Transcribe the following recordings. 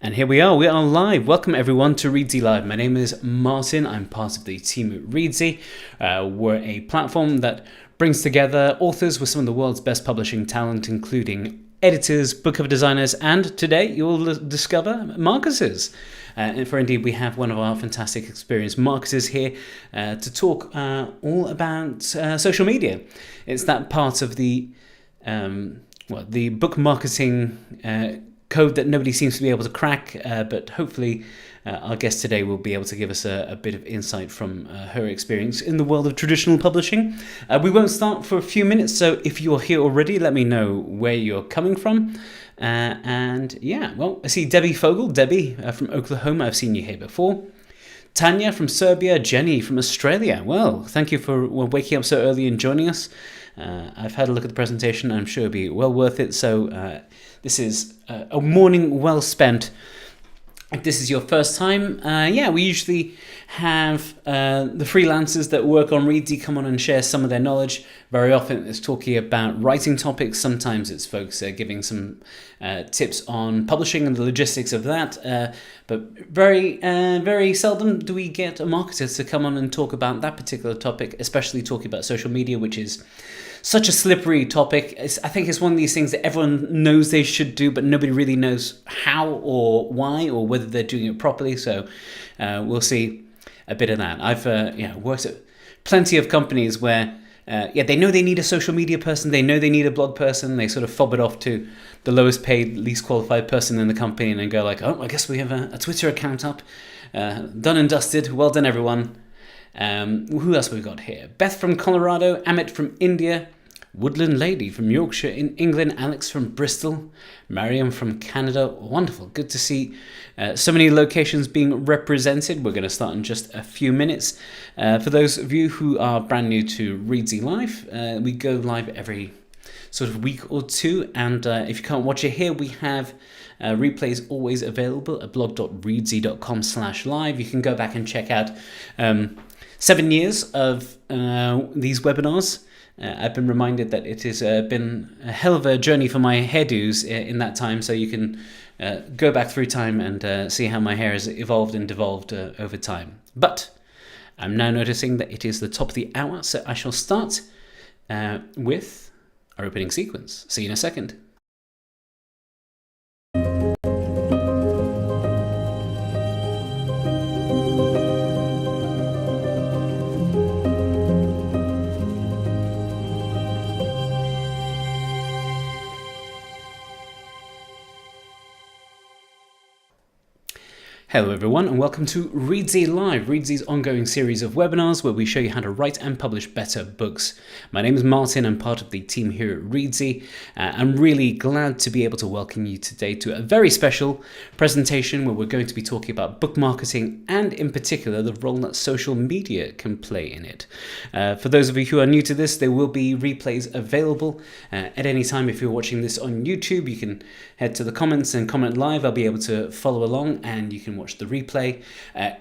And here we are live. Welcome everyone to Reedsy Live. My name is Martin. I'm part of the team at Reedsy. We're a platform that brings together authors with some of the world's best publishing talent, including editors, book cover designers, and today you'll discover marketers. And for indeed, we have one of our fantastic experienced marketers here to talk all about social media. It's that part of the book marketing code that nobody seems to be able to crack, but hopefully our guest today will be able to give us a bit of insight from her experience in the world of traditional publishing. We won't start for a few minutes, so if you're here already, let me know where you're coming from. I see Debbie Fogel. Debbie from Oklahoma, I've seen you here before. Tanya from Serbia, Jenny from Australia. Well, thank you for waking up so early and joining us. I've had a look at the presentation. I'm sure it'll be well worth it. So this is a morning well spent. If this is your first time, we usually have the freelancers that work on Reedsy come on and share some of their knowledge. Very often it's talking about writing topics. Sometimes it's folks giving some tips on publishing and the logistics of that. But very seldom do we get a marketer to come on and talk about that particular topic, especially talking about social media, which is such a slippery topic. I think it's one of these things that everyone knows they should do, but nobody really knows how or why or whether they're doing it properly. So we'll see a bit of that. I've worked at plenty of companies where they know they need a social media person, they know they need a blog person, they sort of fob it off to the lowest paid, least qualified person in the company and then go like, oh, I guess we have a Twitter account up, done and dusted, well done everyone. Who else have we got here? Beth from Colorado, Amit from India, Woodland Lady from Yorkshire in England, Alex from Bristol, Mariam from Canada. Wonderful. Good to see so many locations being represented. We're going to start in just a few minutes. For those of you who are brand new to Reedsy Live, we go live every sort of week or two. And if you can't watch it here, we have replays always available at blog.reedsy.com/live. You can go back and check out 7 years of these webinars. I've been reminded that it has been a hell of a journey for my hairdos in that time, so you can go back through time and see how my hair has evolved and devolved over time. But I'm now noticing that it is the top of the hour, so I shall start with our opening sequence. See you in a second. Hello everyone and welcome to Reedsy Live, Reedsy's ongoing series of webinars where we show you how to write and publish better books. My name is Martin, I'm part of the team here at Reedsy. I'm really glad to be able to welcome you today to a very special presentation where we're going to be talking about book marketing and in particular the role that social media can play in it. For those of you who are new to this, there will be replays available at any time. If you're watching this on YouTube, you can head to the comments and comment live. I'll be able to follow along and you can watch the replay.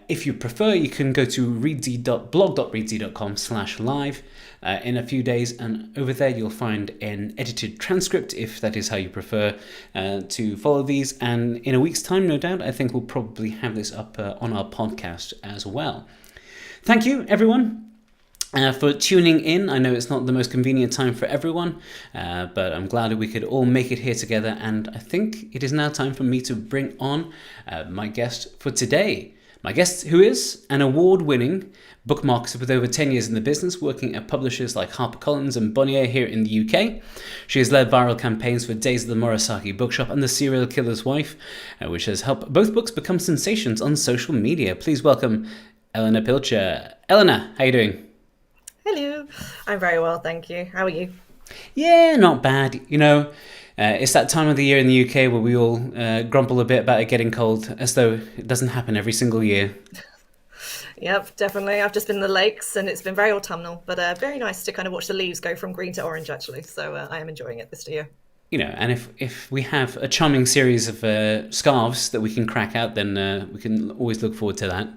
If you prefer, you can go to blog.reedsy.com/live in a few days, and over there you'll find an edited transcript if that is how you prefer to follow these. And in a week's time, no doubt, I think we'll probably have this up on our podcast as well. Thank you, everyone. For tuning in. I know it's not the most convenient time for everyone, but I'm glad that we could all make it here together, and I think it is now time for me to bring on my guest for today. My guest, who is an award-winning book marketer with over 10 years in the business, working at publishers like HarperCollins and Bonnier here in the UK. She has led viral campaigns for Days of the Murasaki Bookshop and The Serial Killer's Wife, which has helped both books become sensations on social media. Please welcome Eleanor Pilcher. Eleanor, how are you doing? Hello, I'm very well, thank you. How are you? Yeah, not bad. You know, it's that time of the year in the UK where we all grumble a bit about it getting cold, as though it doesn't happen every single year. Yep, definitely. I've just been in the lakes and it's been very autumnal, but very nice to kind of watch the leaves go from green to orange, actually. So I am enjoying it this year. You know, and if we have a charming series of scarves that we can crack out, then we can always look forward to that.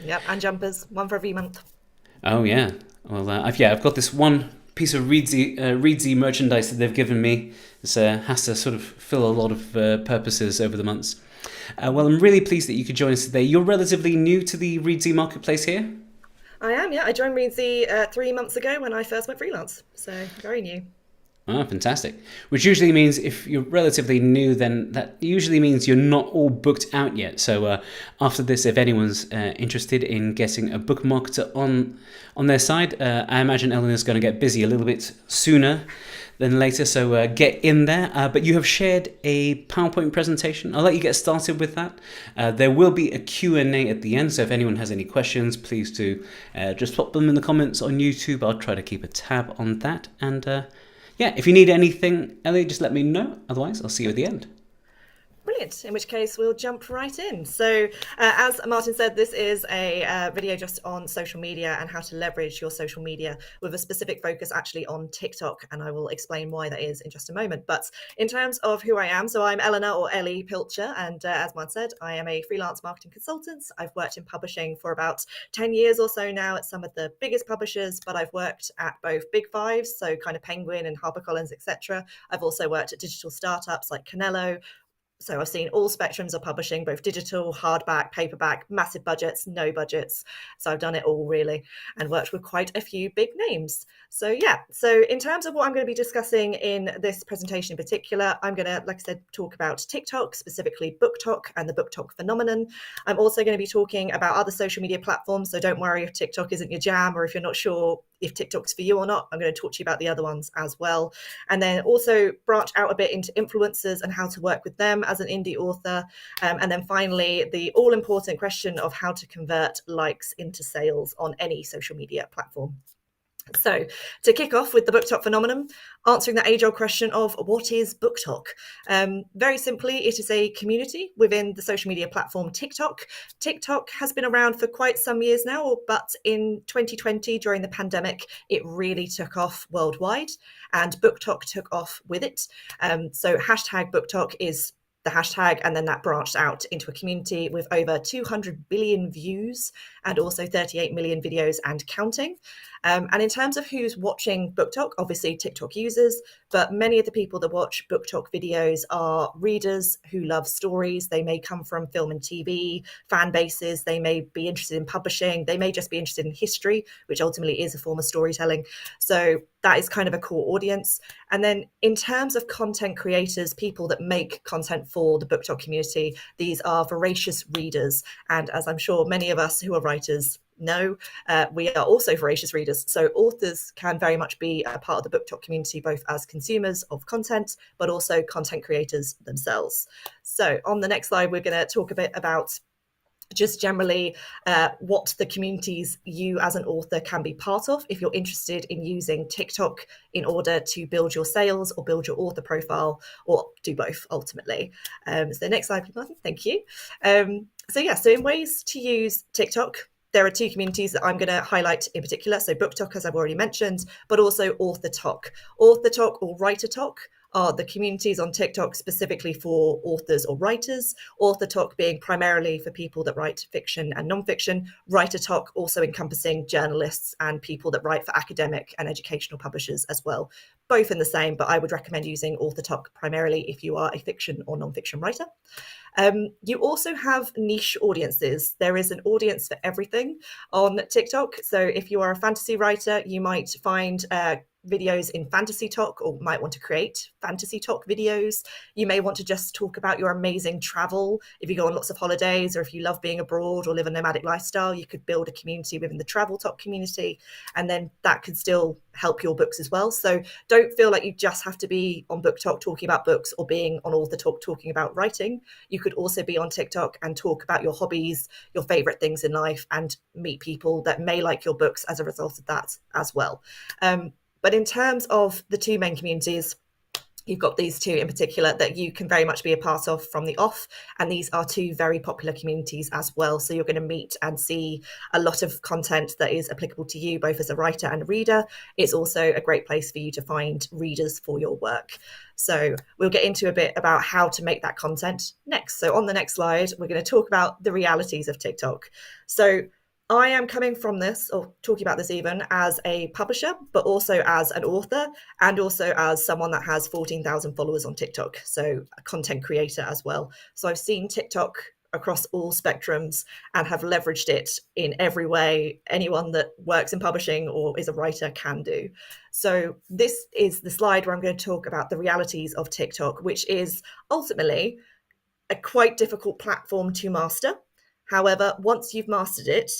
Yep, and jumpers, one for every month. Oh, yeah. Well, I've got this one piece of Reedsy merchandise that they've given me. It has to sort of fill a lot of purposes over the months. Well, I'm really pleased that you could join us today. You're relatively new to the Reedsy marketplace here. I am, yeah. I joined Reedsy 3 months ago when I first went freelance, so very new. Ah, fantastic. Which usually means if you're relatively new, then that usually means you're not all booked out yet. So after this, if anyone's interested in getting a book marketer on their side, I imagine Eleanor's going to get busy a little bit sooner than later. So get in there. But you have shared a PowerPoint presentation. I'll let you get started with that. There will be a Q&A at the end. So if anyone has any questions, please do just pop them in the comments on YouTube. I'll try to keep a tab on that. And yeah, if you need anything, Ellie, just let me know. Otherwise, I'll see you at the end. Brilliant, in which case we'll jump right in. So as Martin said, this is a video just on social media and how to leverage your social media with a specific focus actually on TikTok, and I will explain why that is in just a moment. But in terms of who I am, so I'm Eleanor or Ellie Pilcher, and as Martin said, I am a freelance marketing consultant. I've worked in publishing for about 10 years or so now at some of the biggest publishers, but I've worked at both big fives, so kind of Penguin and HarperCollins, etc. I've also worked at digital startups like Canelo. So I've seen all spectrums of publishing, both digital, hardback, paperback, massive budgets, no budgets. So I've done it all really and worked with quite a few big names. So yeah, so in terms of what I'm going to be discussing in this presentation in particular, I'm going to, like I said, talk about TikTok, specifically BookTok and the BookTok phenomenon. I'm also going to be talking about other social media platforms. So don't worry if TikTok isn't your jam or if you're not sure if TikTok's for you or not. I'm going to talk to you about the other ones as well. And then also branch out a bit into influencers and how to work with them as an indie author. And then finally, the all-important question of how to convert likes into sales on any social media platform. So to kick off with the BookTok phenomenon, answering the age-old question of what is BookTok? Very simply, it is a community within the social media platform TikTok. TikTok has been around for quite some years now, but in 2020, during the pandemic, it really took off worldwide, and BookTok took off with it. So hashtag BookTok is the hashtag, and then that branched out into a community with over 200 billion views and also 38 million videos and counting. And in terms of who's watching BookTok, obviously TikTok users, but many of the people that watch BookTok videos are readers who love stories. They may come from film and TV, fan bases. They may be interested in publishing. They may just be interested in history, which ultimately is a form of storytelling. So that is kind of a core audience. And then in terms of content creators, people that make content for the BookTok community, these are voracious readers. And as I'm sure many of us who are writers know, we are also voracious readers. So authors can very much be a part of the BookTok community, both as consumers of content, but also content creators themselves. So on the next slide, we're going to talk a bit about just generally what the communities you as an author can be part of if you're interested in using TikTok in order to build your sales or build your author profile, or do both ultimately. So next slide, please, Martin. Thank you. So in ways to use TikTok, there are two communities that I'm going to highlight in particular. So BookTok, as I've already mentioned, but also AuthorTok. AuthorTok or WriterTok are the communities on TikTok specifically for authors or writers. AuthorTok being primarily for people that write fiction and nonfiction. WriterTok also encompassing journalists and people that write for academic and educational publishers as well. Both in the same, but I would recommend using AuthorTok primarily if you are a fiction or nonfiction writer. You also have niche audiences. There is an audience for everything on TikTok. So if you are a fantasy writer, you might find videos in fantasy talk, or might want to create fantasy talk videos. You may want to just talk about your amazing travel. If you go on lots of holidays, or if you love being abroad or live a nomadic lifestyle, you could build a community within the travel talk community, and then that could still help your books as well. So don't feel like you just have to be on BookTok talking about books or being on AuthorTalk talking about writing. You could also be on TikTok and talk about your hobbies, your favorite things in life, and meet people that may like your books as a result of that as well. But in terms of the two main communities, you've got these two in particular that you can very much be a part of from the off. And these are two very popular communities as well. So you're going to meet and see a lot of content that is applicable to you, both as a writer and a reader. It's also a great place for you to find readers for your work. So we'll get into a bit about how to make that content next. So on the next slide, we're going to talk about the realities of TikTok. So I am coming from this, or talking about this even, as a publisher, but also as an author, and also as someone that has 14,000 followers on TikTok, so a content creator as well. So I've seen TikTok across all spectrums and have leveraged it in every way anyone that works in publishing or is a writer can do. So this is the slide where I'm going to talk about the realities of TikTok, which is ultimately a quite difficult platform to master. However, once you've mastered it,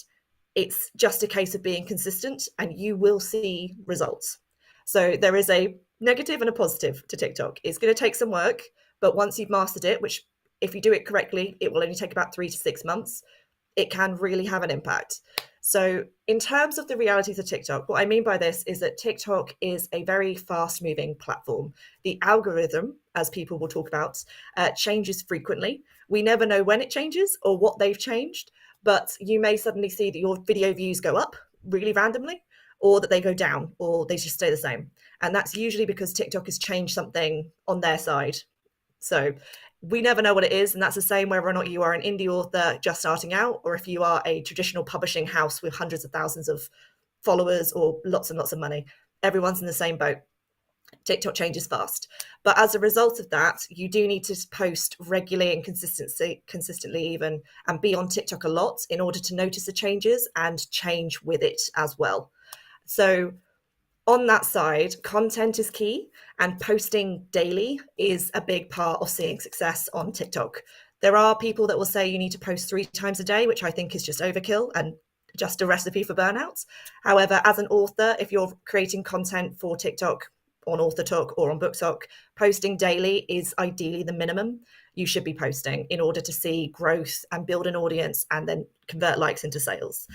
it's just a case of being consistent and you will see results. So there is a negative and a positive to TikTok. It's going to take some work, but once you've mastered it, which if you do it correctly, it will only take about 3 to 6 months, it can really have an impact. So in terms of the realities of TikTok, what I mean by this is that TikTok is a very fast moving platform. The algorithm, as people will talk about, changes frequently. We never know when it changes or what they've changed, but you may suddenly see that your video views go up really randomly, or that they go down, or they just stay the same. And that's usually because TikTok has changed something on their side. So we never know what it is. And that's the same whether or not you are an indie author just starting out, or if you are a traditional publishing house with hundreds of thousands of followers or lots and lots of money. Everyone's in the same boat. TikTok changes fast. But as a result of that, you do need to post regularly and consistently even, and be on TikTok a lot in order to notice the changes and change with it as well. So on that side, content is key, and posting daily is a big part of seeing success on TikTok. There are people that will say you need to post 3 times a day, which I think is just overkill and just a recipe for burnout. However, as an author, if you're creating content for TikTok on AuthorTalk or on BookTok, posting daily is ideally the minimum you should be posting in order to see growth and build an audience and then convert likes into sales.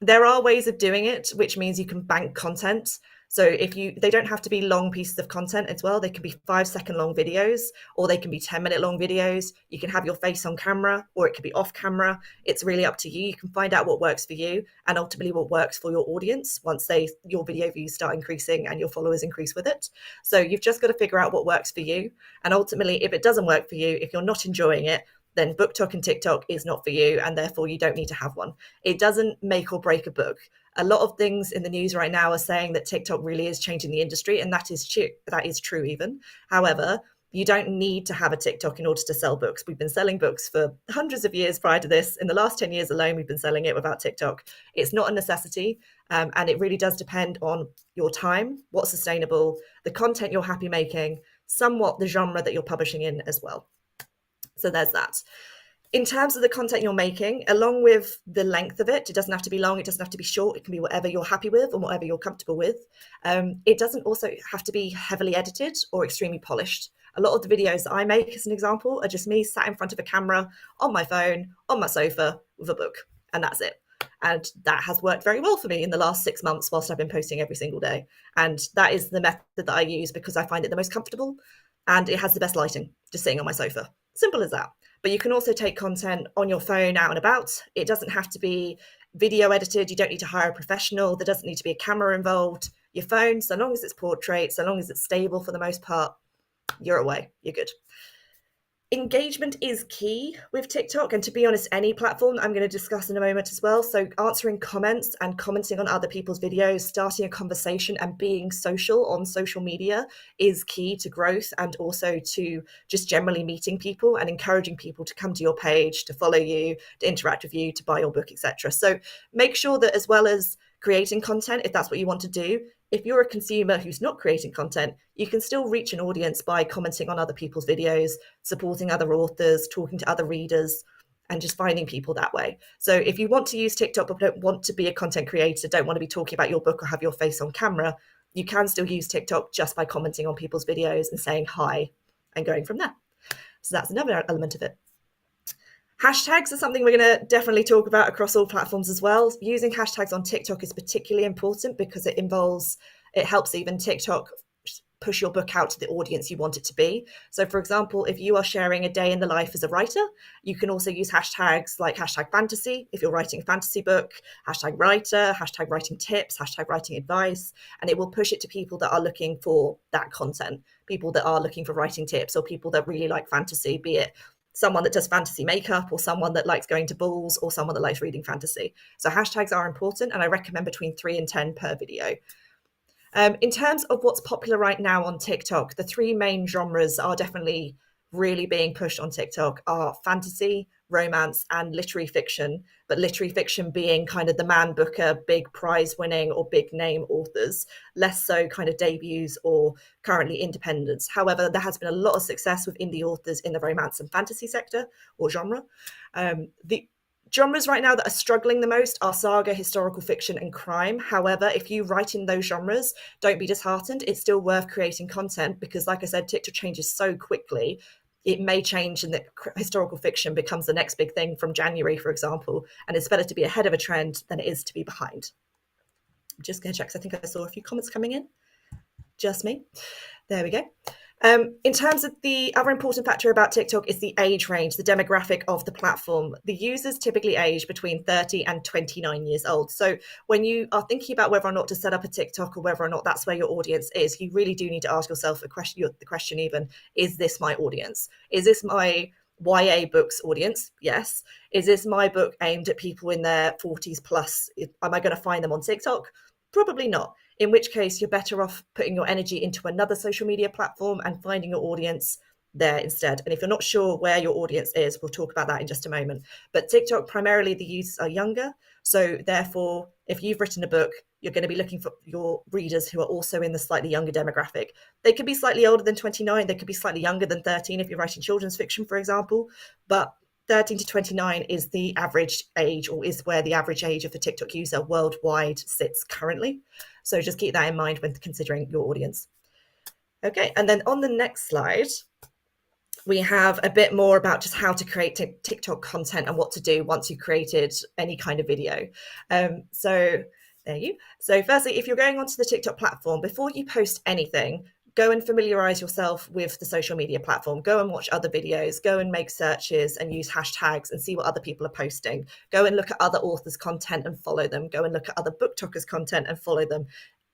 There are ways of doing it, which means you can bank content. So they don't have to be long pieces of content as well. They can be 5-second long videos, or they can be 10-minute long videos. You can have your face on camera, or it could be off camera. It's really up to you. You can find out what works for you and ultimately what works for your audience once your video views start increasing and your followers increase with it. So you've just got to figure out what works for you. And ultimately, if it doesn't work for you, if you're not enjoying it, then BookTok and TikTok is not for you, and therefore you don't need to have one. It doesn't make or break a book. A lot of things in the news right now are saying that TikTok really is changing the industry, and that is true. That is true even. However, you don't need to have a TikTok in order to sell books. We've been selling books for hundreds of years prior to this. In the last 10 years alone, we've been selling it without TikTok. It's not a necessity, and it really does depend on your time, what's sustainable, the content you're happy making, somewhat the genre that you're publishing in as well. So there's that. In terms of the content you're making, along with the length of it, it doesn't have to be long, it doesn't have to be short, it can be whatever you're happy with and whatever you're comfortable with. It doesn't also have to be heavily edited or extremely polished. A lot of the videos that I make, as an example, are just me sat in front of a camera, on my phone, on my sofa, with a book, and that's it. And that has worked very well for me in the last 6 months whilst I've been posting every single day. And that is the method that I use because I find it the most comfortable and it has the best lighting, just sitting on my sofa. Simple as that. But you can also take content on your phone out and about. It doesn't have to be video edited. You don't need to hire a professional. There doesn't need to be a camera involved. Your phone, so long as it's portrait, so long as it's stable for the most part, you're away. You're good. Engagement is key with TikTok, and to be honest, any platform I'm going to discuss in a moment as well. So answering comments and commenting on other people's videos, starting a conversation and being social on social media is key to growth, and also to just generally meeting people and encouraging people to come to your page, to follow you, to interact with you, to buy your book, etc. So make sure that as well as creating content, if that's what you want to do, if you're a consumer who's not creating content, you can still reach an audience by commenting on other people's videos, supporting other authors, talking to other readers, and just finding people that way. So if you want to use TikTok but don't want to be a content creator, don't want to be talking about your book or have your face on camera, you can still use TikTok just by commenting on people's videos and saying hi and going from there. So that's another element of it. Hashtags are something we're going to definitely talk about across all platforms as well. Using hashtags on TikTok is particularly important because it helps even TikTok push your book out to the audience you want it to be. So for example, if you are sharing a day in the life as a writer, you can also use hashtags like hashtag fantasy if you're writing a fantasy book, hashtag writer, hashtag writing tips, hashtag writing advice, and it will push it to people that are looking for that content, people that are looking for writing tips, or people that really like fantasy, be it someone that does fantasy makeup, or someone that likes going to balls, or someone that likes reading fantasy. So hashtags are important, and I recommend between 3 and 10 per video. In terms of what's popular right now on TikTok, the three main genres are definitely really being pushed on TikTok are fantasy, romance, and literary fiction. But literary fiction being kind of the man booker, big prize winning or big name authors, less so kind of debuts or currently independents. However, there has been a lot of success with indie authors in the romance and fantasy sector or genre. The genres right now that are struggling the most are saga, historical fiction, and crime. However, if you write in those genres, don't be disheartened. It's still worth creating content because, like I said, TikTok changes so quickly. It may change and that historical fiction becomes the next big thing from January, for example. And it's better to be ahead of a trend than it is to be behind. I'm just going to check because I think I saw a few comments coming in. Just me. There we go. In terms of the other important factor about TikTok is the age range, the demographic of the platform. The users typically age between 30 and 29 years old. So when you are thinking about whether or not to set up a TikTok or whether or not that's where your audience is, you really do need to ask yourself the question even, is this my audience? Is this my YA books audience? Yes. Is this my book aimed at people in their 40s plus? Am I going to find them on TikTok? Probably not. In which case, you're better off putting your energy into another social media platform and finding your audience there instead. And if you're not sure where your audience is, we'll talk about that in just a moment. But TikTok, primarily the users are younger. So therefore, if you've written a book, you're going to be looking for your readers who are also in the slightly younger demographic. They could be slightly older than 29. They could be slightly younger than 13 if you're writing children's fiction, for example. But 13 to 29 is the average age, or is where the average age of the TikTok user worldwide sits currently. So just keep that in mind when considering your audience. Okay, and then on the next slide, we have a bit more about just how to create TikTok content and what to do once you've created any kind of video. So firstly, if you're going onto the TikTok platform, before you post anything, go and familiarize yourself with the social media platform. Go and watch other videos, go and make searches and use hashtags and see what other people are posting. Go and look at other authors' content and follow them. Go and look at other BookTokers' content and follow them.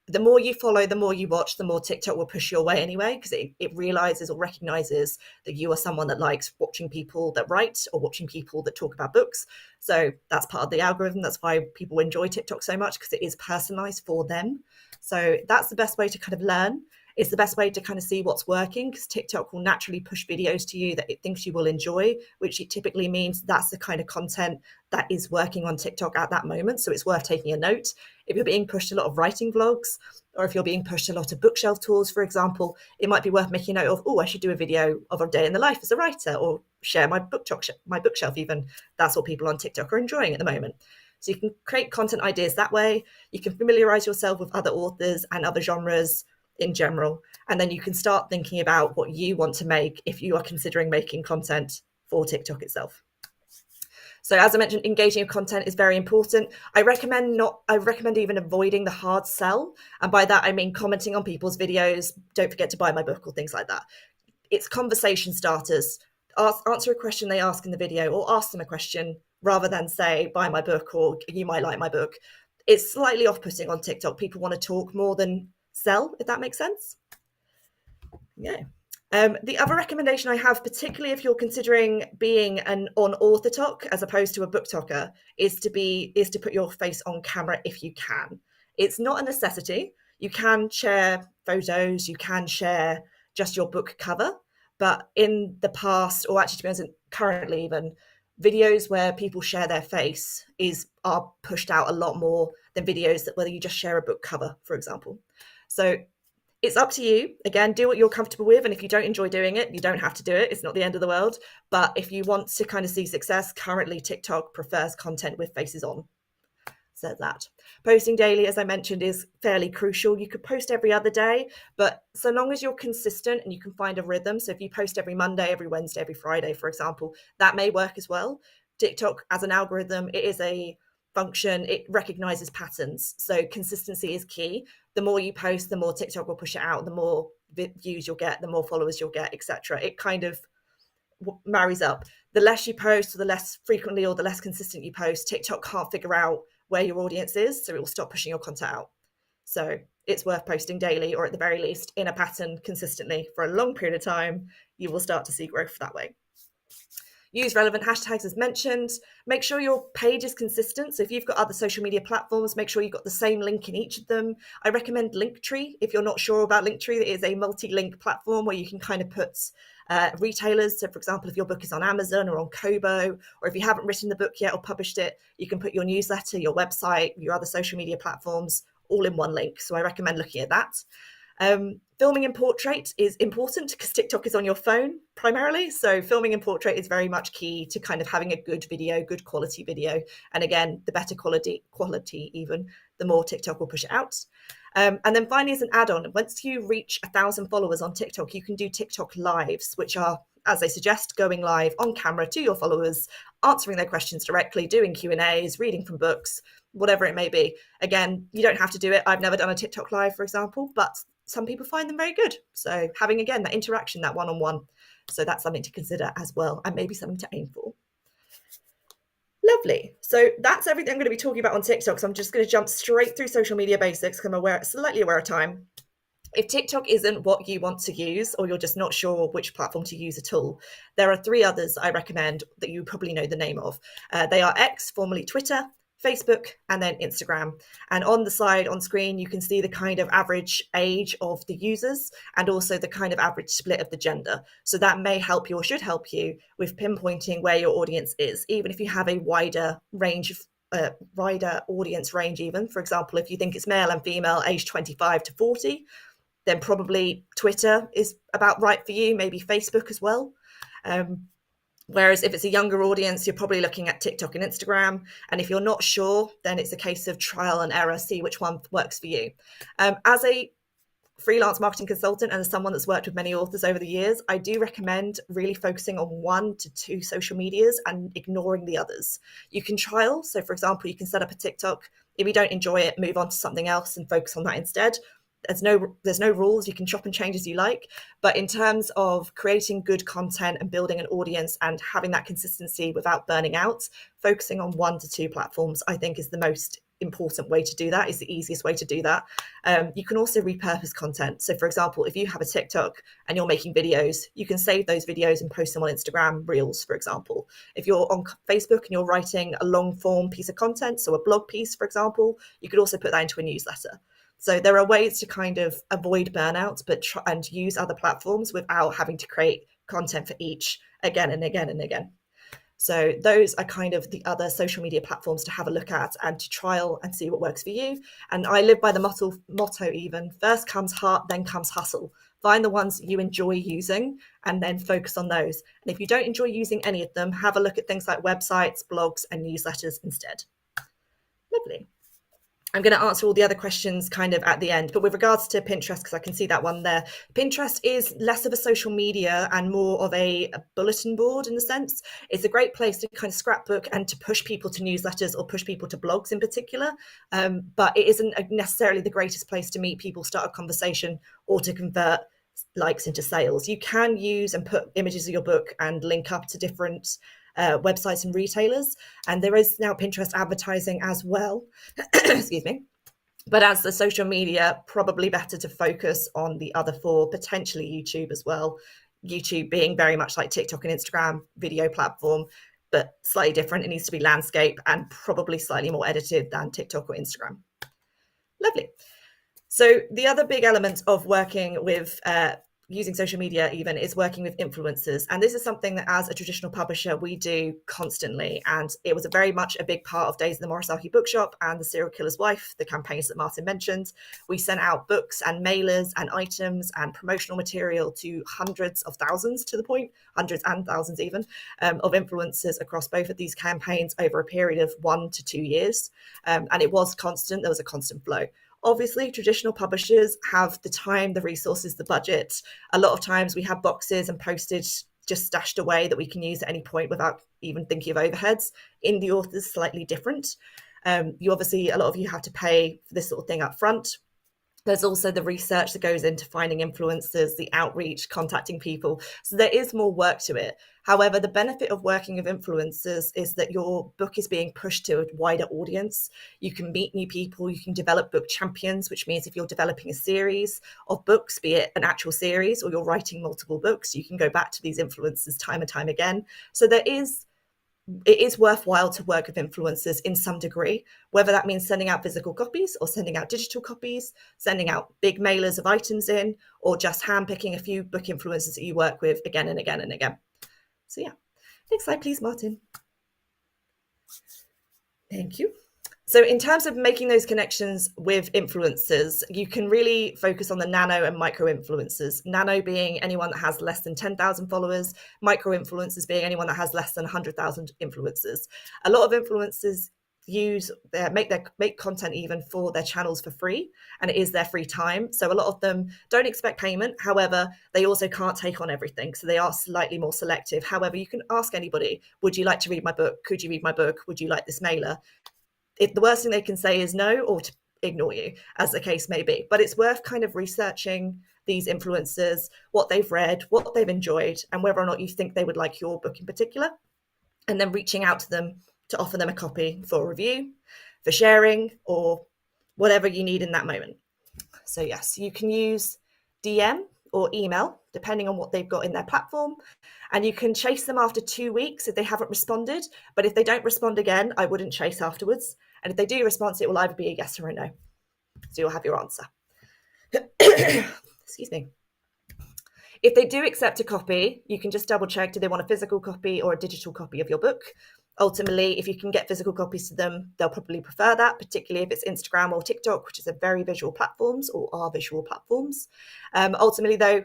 The more you follow, the more you watch, the more TikTok will push your way anyway, because it realizes or recognizes that you are someone that likes watching people that write or watching people that talk about books. So that's part of the algorithm. That's why people enjoy TikTok so much, because it is personalized for them. So that's the best way to kind of learn. It's the best way to kind of see what's working, because TikTok will naturally push videos to you that it thinks you will enjoy, which it typically means that's the kind of content that is working on TikTok at that moment. So it's worth taking a note. If you're being pushed a lot of writing vlogs, or if you're being pushed a lot of bookshelf tours, for example, it might be worth making a note of, oh, I should do a video of a day in the life as a writer, or share my bookshelf even. That's what people on TikTok are enjoying at the moment. So you can create content ideas that way. You can familiarize yourself with other authors and other genres in general, and then you can start thinking about what you want to make if you are considering making content for TikTok itself. So as I mentioned, engaging with content is very important. I recommend even avoiding the hard sell. And by that, I mean commenting on people's videos, don't forget to buy my book, or things like that. It's conversation starters. Answer a question they ask in the video, or ask them a question rather than say, buy my book, or you might like my book. It's slightly off-putting on TikTok. People want to talk more than sell, if that makes sense. Yeah. The other recommendation I have, particularly if you're considering being on author talk as opposed to a booktoker, is to put your face on camera if you can. It's not a necessity. You can share photos, you can share just your book cover, but in the past, or actually to be honest, currently even, videos where people share their face are pushed out a lot more than videos that whether you just share a book cover, for example. So it's up to you. Again, do what you're comfortable with. And if you don't enjoy doing it, you don't have to do it. It's not the end of the world. But if you want to kind of see success, currently TikTok prefers content with faces on. So that. Posting daily, as I mentioned, is fairly crucial. You could post every other day, but so long as you're consistent and you can find a rhythm. So if you post every Monday, every Wednesday, every Friday, for example, that may work as well. TikTok, as an algorithm, it is a function, it recognizes patterns. So consistency is key. The more you post, the more TikTok will push it out, the more views you'll get, the more followers you'll get, etc. It kind of marries up. The less you post, or the less frequently or the less consistent you post, TikTok can't figure out where your audience is, so it will stop pushing your content out. So it's worth posting daily, or at the very least in a pattern consistently for a long period of time. You will start to see growth that way. Use relevant hashtags as mentioned. Make sure your page is consistent. So if you've got other social media platforms, make sure you've got the same link in each of them. I recommend Linktree. If you're not sure about Linktree, it is a multi-link platform where you can kind of put retailers. So for example, if your book is on Amazon or on Kobo, or if you haven't written the book yet or published it, you can put your newsletter, your website, your other social media platforms all in one link. So I recommend looking at that. Filming in portrait is important because TikTok is on your phone primarily. So filming in portrait is very much key to kind of having a good video, good quality video. And again, the better quality even, the more TikTok will push it out. And then finally, as an add-on, once you reach 1,000 followers on TikTok, you can do TikTok lives, which are, as they suggest, going live on camera to your followers, answering their questions directly, doing Q&As, reading from books, whatever it may be. Again, you don't have to do it. I've never done a TikTok live, for example, but some people find them very good. So having, again, that interaction, that one-on-one. So that's something to consider as well, and maybe something to aim for. Lovely. So that's everything I'm going to be talking about on TikTok. So I'm just going to jump straight through social media basics because I'm slightly aware of time. If TikTok isn't what you want to use, or you're just not sure which platform to use at all, there are 3 others I recommend that you probably know the name of. They are X, formerly Twitter, Facebook, and then Instagram. And on the side on screen, you can see the kind of average age of the users and also the kind of average split of the gender. So that may help you or should help you with pinpointing where your audience is, even if you have a wider range of wider audience range even. For example, if you think it's male and female aged 25 to 40, then probably Twitter is about right for you, maybe Facebook as well. Whereas if it's a younger audience, you're probably looking at TikTok and Instagram. And if you're not sure, then it's a case of trial and error, see which one works for you. As a freelance marketing consultant and as someone that's worked with many authors over the years, I do recommend really focusing on 1 to 2 social medias and ignoring the others. You can trial. So for example, you can set up a TikTok. If you don't enjoy it, move on to something else and focus on that instead. There's no rules. You can chop and change as you like. But in terms of creating good content and building an audience and having that consistency without burning out, focusing on 1 to 2 platforms, I think is the most important way to do that, is the easiest way to do that. You can also repurpose content. So for example, if you have a TikTok and you're making videos, you can save those videos and post them on Instagram Reels, for example. If you're on Facebook and you're writing a long form piece of content, so a blog piece, for example, you could also put that into a newsletter. So there are ways to kind of avoid burnout, but and use other platforms without having to create content for each again and again and again. So those are kind of the other social media platforms to have a look at and to trial and see what works for you. And I live by the motto even, first comes heart, then comes hustle. Find the ones you enjoy using and then focus on those. And if you don't enjoy using any of them, have a look at things like websites, blogs, and newsletters instead. Lovely. I'm going to answer all the other questions kind of at the end, but with regards to Pinterest, because I can see that one there, Pinterest is less of a social media and more of a bulletin board in the sense. It's a great place to kind of scrapbook and to push people to newsletters or push people to blogs in particular, but it isn't necessarily the greatest place to meet people, start a conversation, or to convert likes into sales. You can use and put images of your book and link up to different websites and retailers, and there is now Pinterest advertising as well. Excuse me. But as the social media, probably better to focus on the other 4, potentially YouTube as well. YouTube being very much like TikTok and Instagram, video platform, but slightly different. It needs to be landscape and probably slightly more edited than TikTok or Instagram. Lovely. So the other big element of working with using social media even is working with influencers. And this is something that as a traditional publisher, we do constantly. And it was very much a big part of Days in the Morisaki Bookshop and The Serial Killer's Wife, the campaigns that Martin mentioned. We sent out books and mailers and items and promotional material to hundreds of thousands, to the point, hundreds and thousands even, of influencers across both of these campaigns over a period of 1 to 2 years. And it was constant. There was a constant flow. Obviously, traditional publishers have the time, the resources, the budget. A lot of times we have boxes and postage just stashed away that we can use at any point without even thinking of overheads. Indie authors, slightly different. A lot of you have to pay for this sort of thing up front. There's also the research that goes into finding influencers, the outreach, contacting people. So there is more work to it. However, the benefit of working with influencers is that your book is being pushed to a wider audience. You can meet new people, you can develop book champions, which means if you're developing a series of books, be it an actual series or you're writing multiple books, you can go back to these influencers time and time again. So it is worthwhile to work with influencers in some degree, whether that means sending out physical copies or sending out digital copies, sending out big mailers of items in, or just handpicking a few book influencers that you work with again and again and again. So yeah, next slide, please, Martin. Thank you. So in terms of making those connections with influencers, you can really focus on the nano and micro influencers. Nano being anyone that has less than 10,000 followers, micro influencers being anyone that has less than 100,000 influencers. A lot of influencers make content even for their channels for free, and it is their free time. So a lot of them don't expect payment. However, they also can't take on everything. So they are slightly more selective. However, you can ask anybody, would you like to read my book? Could you read my book? Would you like this mailer? The worst thing they can say is no, or to ignore you, as the case may be. But it's worth kind of researching these influencers, what they've read, what they've enjoyed, and whether or not you think they would like your book in particular, and then reaching out to them to offer them a copy for review, for sharing, or whatever you need in that moment. So yes, you can use DM or email, depending on what they've got in their platform. And you can chase them after 2 weeks if they haven't responded. But if they don't respond again, I wouldn't chase afterwards. And if they do respond, it will either be a yes or a no. So you'll have your answer. Excuse me. If they do accept a copy, you can just double check, do they want a physical copy or a digital copy of your book? Ultimately, if you can get physical copies to them, they'll probably prefer that, particularly if it's Instagram or TikTok, which is a very visual platforms or are visual platforms. Ultimately, though,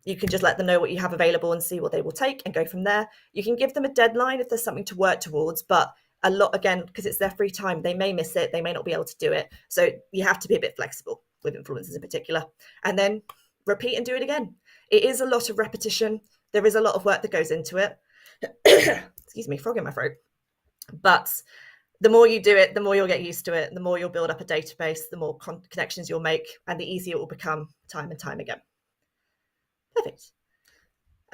you can just let them know what you have available and see what they will take and go from there. You can give them a deadline if there's something to work towards, but a lot, again, because it's their free time, they may miss it, they may not be able to do it. So you have to be a bit flexible with influencers in particular. And then repeat and do it again. It is a lot of repetition. There is a lot of work that goes into it. Excuse me, frog in my throat. But the more you do it, the more you'll get used to it, the more you'll build up a database, the more connections you'll make, and the easier it will become time and time again. Perfect.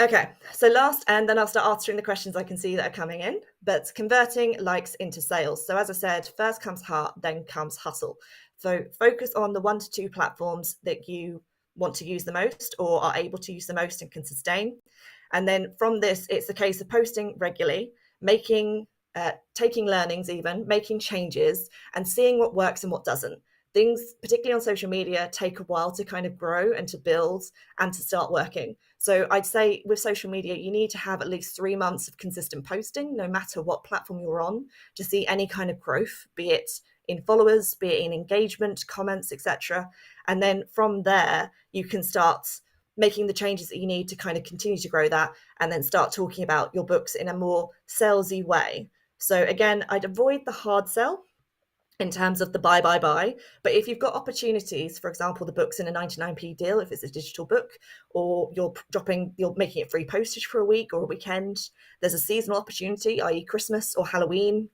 Okay, so last, and then I'll start answering the questions I can see that are coming in, but converting likes into sales. So as I said, first comes heart, then comes hustle. So focus on the 1 to 2 platforms that you want to use the most or are able to use the most and can sustain. And then from this, it's a case of posting regularly, taking learnings even, making changes and seeing what works and what doesn't. Things, particularly on social media, take a while to kind of grow and to build and to start working. So I'd say with social media, you need to have at least 3 months of consistent posting, no matter what platform you're on, to see any kind of growth, be it in followers, be it in engagement, comments, etc. And then from there, you can start making the changes that you need to kind of continue to grow that and then start talking about your books in a more salesy way. So again, I'd avoid the hard sell in terms of the buy. But if you've got opportunities, for example, the book's in a 99p deal, if it's a digital book, or you're making it free postage for a week or a weekend, there's a seasonal opportunity, i.e. Christmas or Halloween,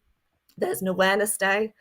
there's an awareness day,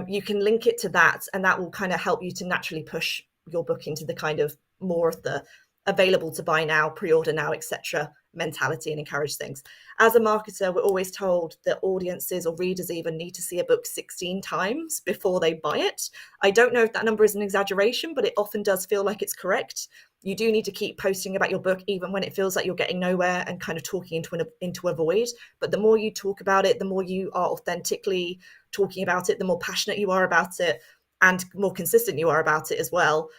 you can link it to that, and that will kind of help you to naturally push your book into the kind of more of the available to buy now, pre-order now, etc. mentality, and encourage things. As a marketer, we're always told that audiences or readers even need to see a book 16 times before they buy it. I don't know if that number is an exaggeration, but it often does feel like it's correct. You do need to keep posting about your book, even when it feels like you're getting nowhere and kind of talking into a void. But the more you talk about it, the more you are authentically talking about it, the more passionate you are about it, and more consistent you are about it as well,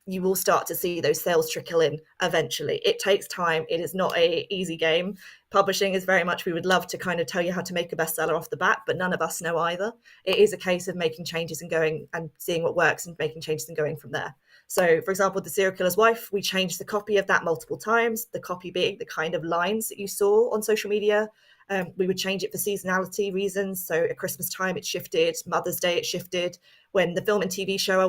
you will start to see those sales trickle in eventually. It takes time. It is not an easy game. Publishing is very much, we would love to kind of tell you how to make a bestseller off the bat, but none of us know either. It is a case of making changes and going and seeing what works and making changes and going from there. So for example, The Serial Killer's Wife, we changed the copy of that multiple times, the copy being the kind of lines that you saw on social media. We would change it for seasonality reasons. So at Christmas time, it shifted. Mother's Day, it shifted. When the film and TV show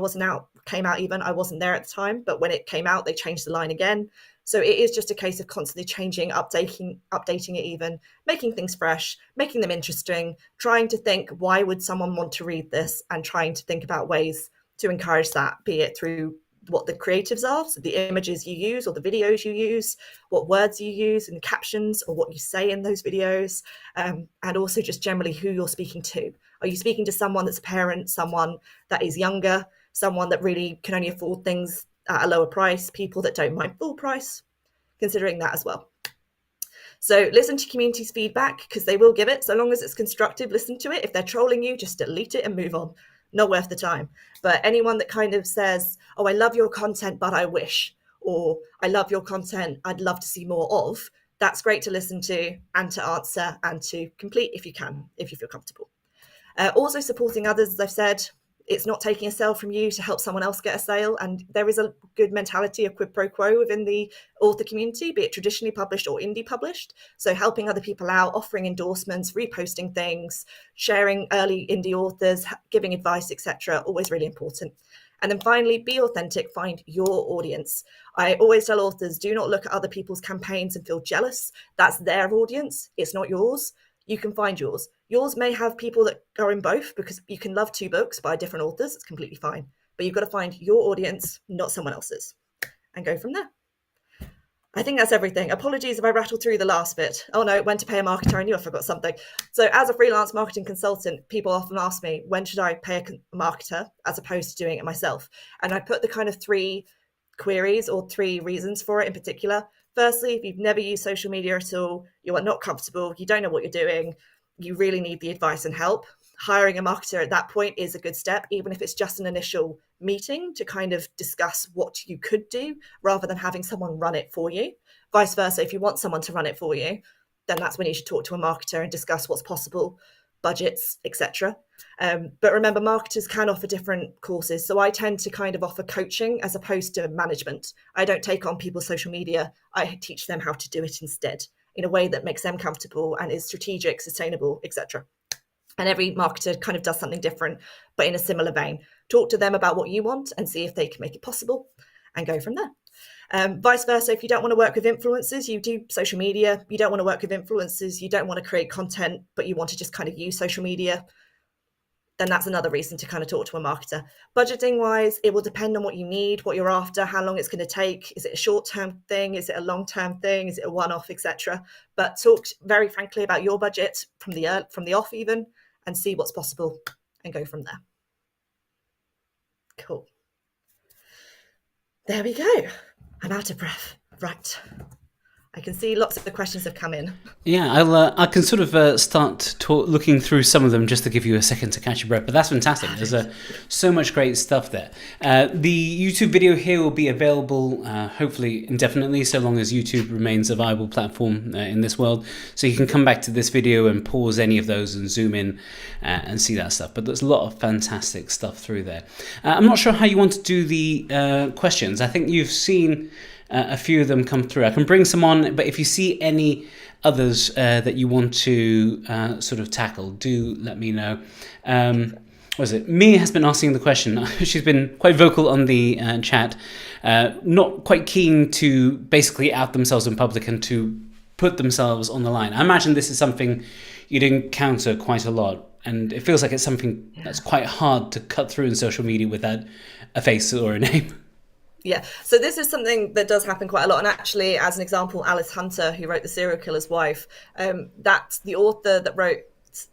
came out even, I wasn't there at the time, but when it came out, they changed the line again. So it is just a case of constantly changing, updating it even, making things fresh, making them interesting, trying to think, why would someone want to read this? And trying to think about ways to encourage that, be it through what the creatives are, so the images you use or the videos you use, what words you use in the captions or what you say in those videos, and also just generally who you're speaking to. Are you speaking to someone that's a parent, someone that is younger, someone that really can only afford things at a lower price, people that don't mind full price? Considering that as well. So listen to community's feedback, because they will give it. So long as it's constructive, listen to it. If they're trolling you, just delete it and move on. Not worth the time. But anyone that kind of says, oh, I love your content, but I wish, or I love your content, I'd love to see more of, that's great to listen to and to answer and to complete if you can, if you feel comfortable. Also supporting others, as I've said, it's not taking a sale from you to help someone else get a sale. And there is a good mentality of quid pro quo within the author community, be it traditionally published or indie published. So helping other people out, offering endorsements, reposting things, sharing early indie authors, giving advice, etc. Always really important. And then finally, be authentic, find your audience. I always tell authors, do not look at other people's campaigns and feel jealous. That's their audience, it's not yours. You can find yours. Yours may have people that go in both, because you can love 2 books by different authors. It's completely fine. But you've got to find your audience, not someone else's, and go from there. I think that's everything. Apologies if I rattled through the last bit. Oh no, when to pay a marketer. I knew I forgot something. So as a freelance marketing consultant, people often ask me, when should I pay a marketer as opposed to doing it myself? And I put the kind of 3 queries or 3 reasons for it in particular. Firstly, if you've never used social media at all, you are not comfortable, you don't know what you're doing, you really need the advice and help. Hiring a marketer at that point is a good step, even if it's just an initial meeting to kind of discuss what you could do rather than having someone run it for you. Vice versa, if you want someone to run it for you, then that's when you should talk to a marketer and discuss what's possible, budgets, etc. But remember, marketers can offer different courses. So I tend to kind of offer coaching as opposed to management. I don't take on people's social media. I teach them how to do it instead in a way that makes them comfortable and is strategic, sustainable, etc. And every marketer kind of does something different, but in a similar vein. Talk to them about what you want and see if they can make it possible and go from there. Vice versa, if you don't want to work with influencers, you do social media, you don't want to work with influencers, you don't want to create content, but you want to just kind of use social media, then that's another reason to kind of talk to a marketer. Budgeting wise, it will depend on what you need, what you're after, how long it's going to take. Is it a short-term thing? Is it a long-term thing? Is it a one-off, etc.? But talk very frankly about your budget from the off even, and see what's possible and go from there. Cool. There we go. I'm out of breath. Right. I can see lots of the questions have come in. Yeah, I can sort of start looking through some of them just to give you a second to catch your breath. But that's fantastic. There's so much great stuff there. The YouTube video here will be available hopefully indefinitely, so long as YouTube remains a viable platform in this world. So you can come back to this video and pause any of those and zoom in and see that stuff. But there's a lot of fantastic stuff through there. I'm not sure how you want to do the questions. I think you've seen a few of them come through. I can bring some on, but if you see any others that you want to sort of tackle, do let me know. What is it? Mia has been asking the question. She's been quite vocal on the chat, not quite keen to basically out themselves in public and to put themselves on the line. I imagine this is something you'd encounter quite a lot, and it feels like it's something that's quite hard to cut through in social media without a face or a name. Yeah, so this is something that does happen quite a lot. And actually, as an example, Alice Hunter, who wrote The Serial Killer's Wife, that's the author that wrote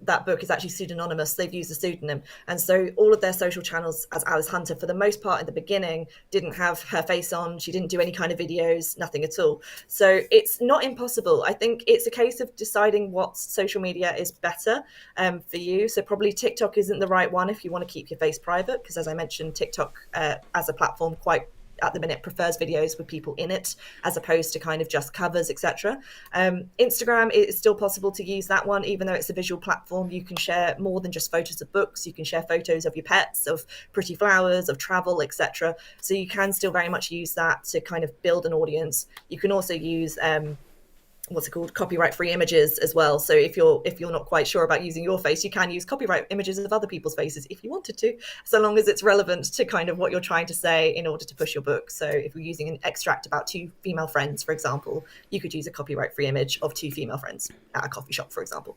that book is actually pseudonymous. They've used a pseudonym. And so all of their social channels as Alice Hunter, for the most part at the beginning, didn't have her face on. She didn't do any kind of videos, nothing at all. So it's not impossible. I think it's a case of deciding what social media is better for you. So probably TikTok isn't the right one if you want to keep your face private, because as I mentioned, TikTok as a platform quite at the minute prefers videos with people in it as opposed to kind of just covers, etc. Instagram, it is still possible to use that one, even though it's a visual platform. You can share more than just photos of books. You can share photos of your pets, of pretty flowers, of travel, etc. So you can still very much use that to kind of build an audience. You can also use what's it called, copyright free images as well. So if you're not quite sure about using your face, you can use copyright images of other people's faces if you wanted to, so long as it's relevant to kind of what you're trying to say in order to push your book. So if you're using an extract about two female friends, for example, you could use a copyright free image of two female friends at a coffee shop, for example.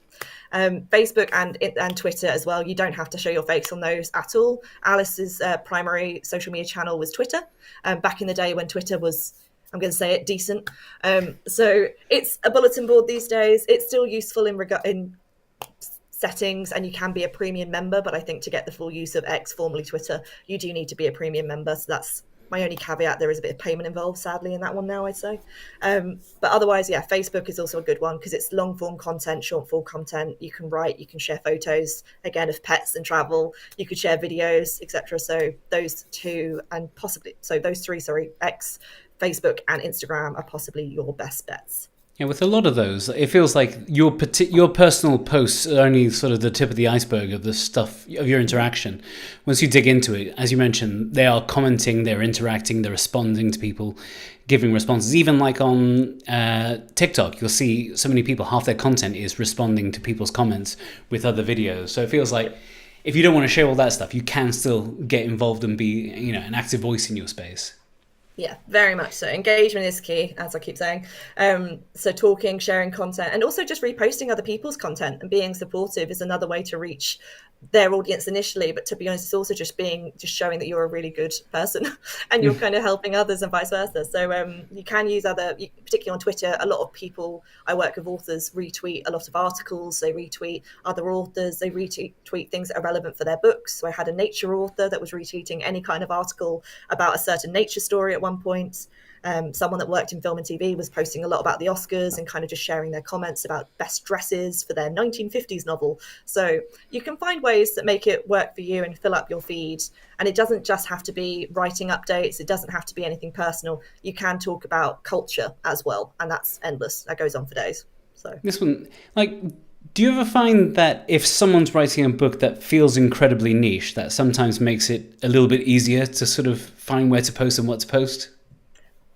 Facebook and Twitter as well, you don't have to show your face on those at all. Alice's primary social media channel was Twitter, back in the day when Twitter was, I'm going to say it, decent. So it's a bulletin board these days. It's still useful in settings, and you can be a premium member, but I think to get the full use of X, formerly Twitter, you do need to be a premium member. So that's my only caveat. There is a bit of payment involved, sadly, in that one now, I'd say. But otherwise, yeah, Facebook is also a good one because it's long form content, short form content. You can write, you can share photos, again, of pets and travel. You could share videos, etc. So those two, and possibly, so those three, sorry, X, Facebook and Instagram are possibly your best bets. Yeah, with a lot of those, it feels like your personal posts are only sort of the tip of the iceberg of the stuff of your interaction. Once you dig into it, as you mentioned, they are commenting, they're interacting, they're responding to people, giving responses. Even like on TikTok, you'll see so many people, half their content is responding to people's comments with other videos. So it feels like if you don't want to share all that stuff, you can still get involved and be, an active voice in your space. Yeah, very much so. Engagement is key, as I keep saying. So talking, sharing content, and also just reposting other people's content and being supportive is another way to reach their audience initially. But to be honest, it's also just showing that you're a really good person and you're kind of helping others and vice versa. So you can use particularly on Twitter, a lot of people, I work with authors, retweet a lot of articles. They retweet other authors. They retweet things that are relevant for their books. So I had a nature author that was retweeting any kind of article about a certain nature story at one point. Someone that worked in film and TV was posting a lot about the Oscars and kind of just sharing their comments about best dresses for their 1950s novel. So you can find ways that make it work for you and fill up your feed. And it doesn't just have to be writing updates. It doesn't have to be anything personal. You can talk about culture as well. And that's endless. That goes on for days. So this one, do you ever find that if someone's writing a book that feels incredibly niche, that sometimes makes it a little bit easier to sort of find where to post and what to post?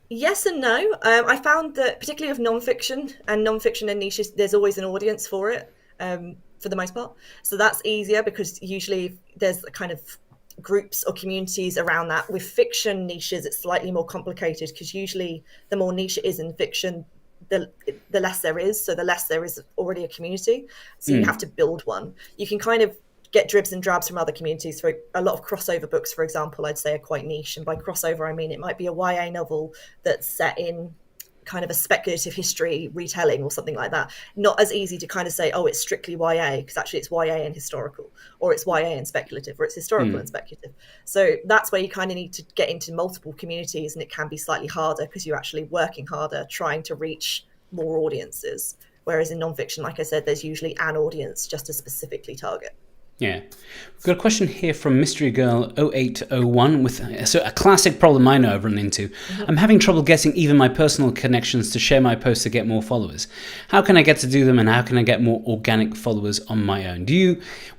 Yes and no. I found that particularly with nonfiction and niches, there's always an audience for it, for the most part. So that's easier because usually there's kind of groups or communities around that. With fiction niches, it's slightly more complicated because usually the more niche it is in fiction, the less there is. So the less there is already a community. So you have to build one. You can kind of get dribs and drabs from other communities. For a lot of crossover books, for example, I'd say are quite niche. And by crossover, I mean it might be a YA novel that's set in kind of a speculative history retelling or something like that. Not as easy to kind of say, oh, it's strictly YA, because actually it's YA and historical, or it's YA and speculative, or it's historical and speculative. So that's where you kind of need to get into multiple communities, and it can be slightly harder because you're actually working harder trying to reach more audiences. Whereas in nonfiction, like I said, there's usually an audience just to specifically target. Yeah. We've got a question here from Mystery Girl 0801 with a classic problem I know I've run into. I'm having trouble getting even my personal connections to share my posts to get more followers. How can I get to do them, and how can I get more organic followers on my own?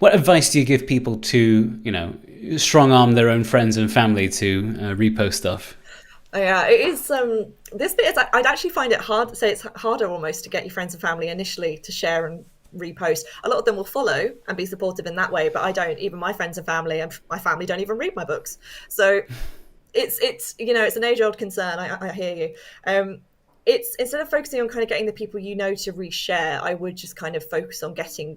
What advice do you give people to, strong arm their own friends and family to repost stuff? Yeah, it is. This bit is, I'd actually find it hard to say. It's harder almost to get your friends and family initially to share and repost. A lot of them will follow and be supportive in that way, but I don't. Even my friends and my family don't even read my books. So it's it's an age-old concern. I hear you. It's instead of focusing on kind of getting the people to reshare, I would just kind of focus on getting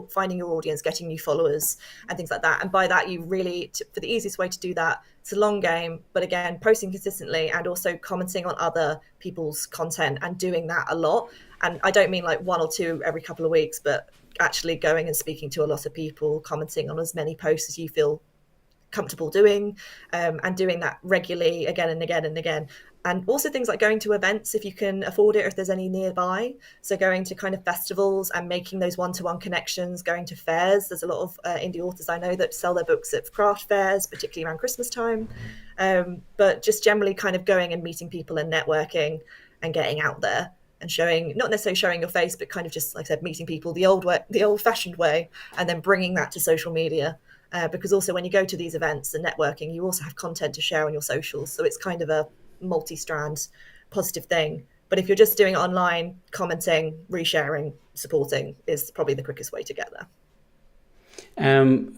finding your audience, getting new followers and things like that. And by that, you really, for the easiest way to do that, it's a long game, but again, posting consistently and also commenting on other people's content and doing that a lot. And I don't mean like one or two every couple of weeks, but actually going and speaking to a lot of people, commenting on as many posts as you feel comfortable doing, and doing that regularly again and again and again. And also things like going to events if you can afford it, or if there's any nearby. So going to kind of festivals and making those one-to-one connections, going to fairs. There's a lot of indie authors I know that sell their books at craft fairs, particularly around Christmas time. But just generally kind of going and meeting people and networking and getting out there and not necessarily showing your face, but kind of just, like I said, meeting people the old-fashioned way, and then bringing that to social media. Because also when you go to these events and networking, you also have content to share on your socials. So it's kind of a multi-strand positive thing. But if you're just doing it online, commenting, resharing, supporting is probably the quickest way to get there.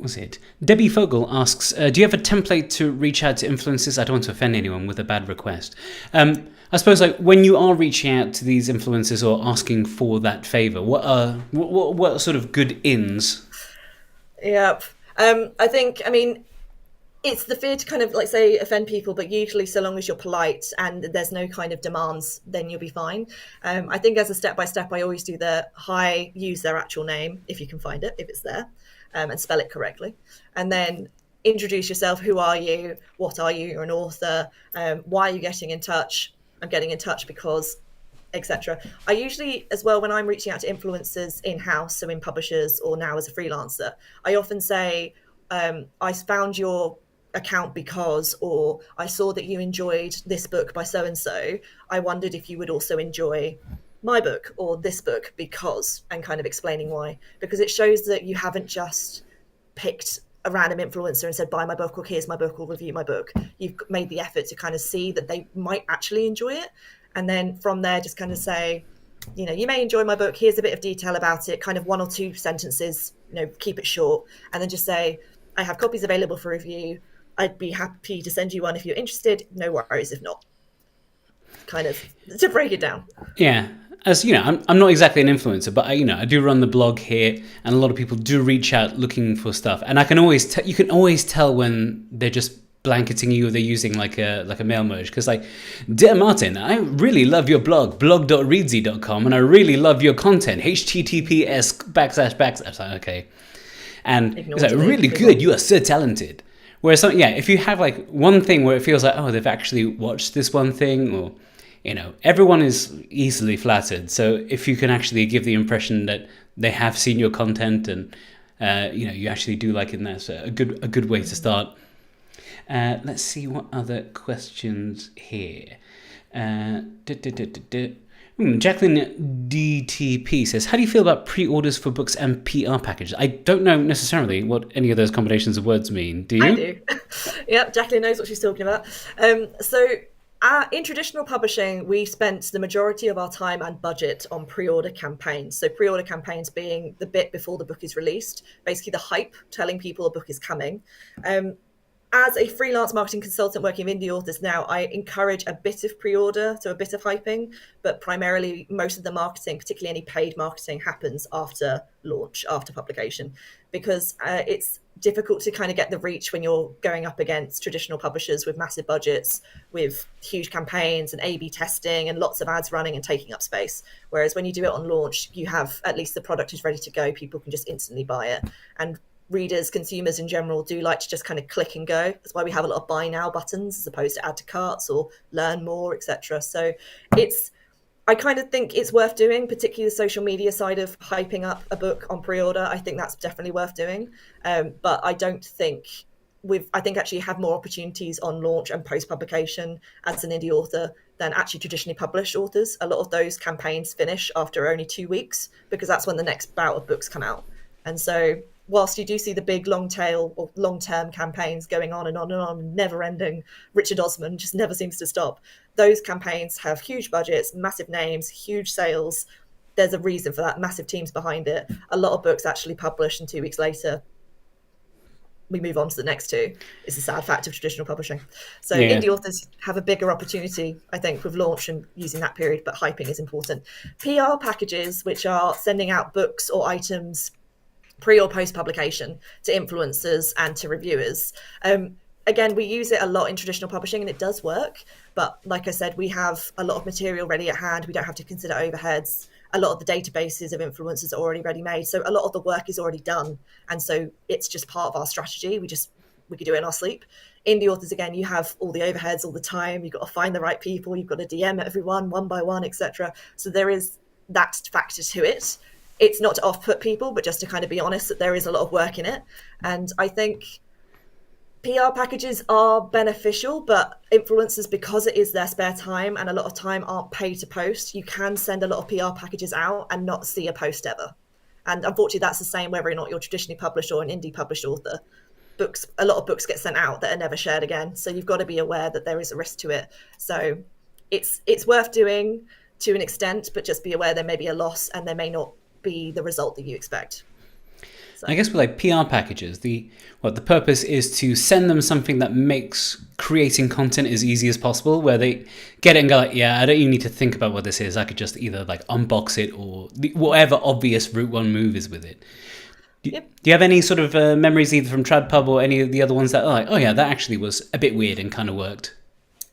Was it? Debbie Fogel asks, do you have a template to reach out to influencers? I don't want to offend anyone with a bad request. I suppose, like, when you are reaching out to these influencers or asking for that favor, what sort of good ins? Yep. I mean, it's the fear to kind of, like, say, offend people, but usually so long as you're polite and there's no kind of demands, then you'll be fine. I think as a step-by-step, I always do the hi, use their actual name, if you can find it, if it's there, and spell it correctly. And then introduce yourself. Who are you? What are you? You're an author. Why are you getting in touch? I'm getting in touch because, etc. I usually, as well, when I'm reaching out to influencers in-house, so in publishers or now as a freelancer, I often say, I found your account because, or I saw that you enjoyed this book by so-and-so. I wondered if you would also enjoy my book or this book because, and kind of explaining why, because it shows that you haven't just picked a random influencer and said, buy my book or here's my book or review my book. You've made the effort to kind of see that they might actually enjoy it. And then from there, just kind of say, you know, you may enjoy my book. Here's a bit of detail about it, kind of 1 or 2 sentences, you know, keep it short. And then just say, I have copies available for review. I'd be happy to send you one if you're interested. No worries if not. Kind of to break it down. Yeah. As you know, I'm not exactly an influencer, but I do run the blog here, and a lot of people do reach out looking for stuff. And I can always you can always tell when they're just blanketing you or they're using like a mail merge. Because, like, dear Martin, I really love your blog.reedsy.com, and I really love your content, https:// okay. And it's like, really good. You are so talented. Whereas, if you have like one thing where it feels like, oh, they've actually watched this one thing, or, everyone is easily flattered. So if you can actually give the impression that they have seen your content and, you actually do like it, that's a good way to start. Let's see what other questions here. Jacqueline DTP says, how do you feel about pre-orders for books and PR packages? I don't know necessarily what any of those combinations of words mean. Do you? I do. Yep, Jacqueline knows what she's talking about. In traditional publishing, we spent the majority of our time and budget on pre-order campaigns. So pre-order campaigns being the bit before the book is released, basically the hype, telling people a book is coming. As a freelance marketing consultant working with indie authors now, I encourage a bit of pre-order, so a bit of hyping, but primarily most of the marketing, particularly any paid marketing, happens after launch, after publication, because it's difficult to kind of get the reach when you're going up against traditional publishers with massive budgets, with huge campaigns and A/B testing and lots of ads running and taking up space. Whereas when you do it on launch, you have at least the product is ready to go. People can just instantly buy it. And readers, consumers in general, do like to just kind of click and go. That's why we have a lot of buy now buttons as opposed to add to carts or learn more, etc. So I kind of think it's worth doing, particularly the social media side of hyping up a book on pre-order. I think that's definitely worth doing. But I don't think I think actually you have more opportunities on launch and post-publication as an indie author than actually traditionally published authors. A lot of those campaigns finish after only 2 weeks because that's when the next bout of books come out. And so whilst you do see the big long tail or long-term campaigns going on and on, never ending, Richard Osman just never seems to stop. Those campaigns have huge budgets, massive names, huge sales. There's a reason for that, massive teams behind it. A lot of books actually publish and 2 weeks later, we move on to the next 2. It's a sad fact of traditional publishing. So indie authors have a bigger opportunity, I think, with launch and using that period, but hyping is important. PR packages, which are sending out books or items pre or post publication to influencers and to reviewers. Again, we use it a lot in traditional publishing and it does work. But like I said, we have a lot of material ready at hand. We don't have to consider overheads. A lot of the databases of influencers are already ready made. So a lot of the work is already done. And so it's just part of our strategy. We could do it in our sleep. Indie authors, again, you have all the overheads all the time. You've got to find the right people. You've got to DM everyone one by one, etc. So there is that factor to it. It's not to off-put people, but just to kind of be honest that there is a lot of work in it. And I think PR packages are beneficial, but influencers, because it is their spare time and a lot of time aren't paid to post, you can send a lot of PR packages out and not see a post ever. And unfortunately, that's the same whether or not you're traditionally published or an indie published author. A lot of books get sent out that are never shared again. So you've got to be aware that there is a risk to it. So it's worth doing. to an extent, but just be aware there may be a loss and there may not be the result that you expect. So. I guess with like PR packages, the purpose is to send them something that makes creating content as easy as possible, where they get it and go like, yeah, I don't even need to think about what this is. I could just either like unbox it or whatever obvious route one move is with it. Do you have any sort of memories either from TradPub or any of the other ones that are like, oh yeah, that actually was a bit weird and kind of worked?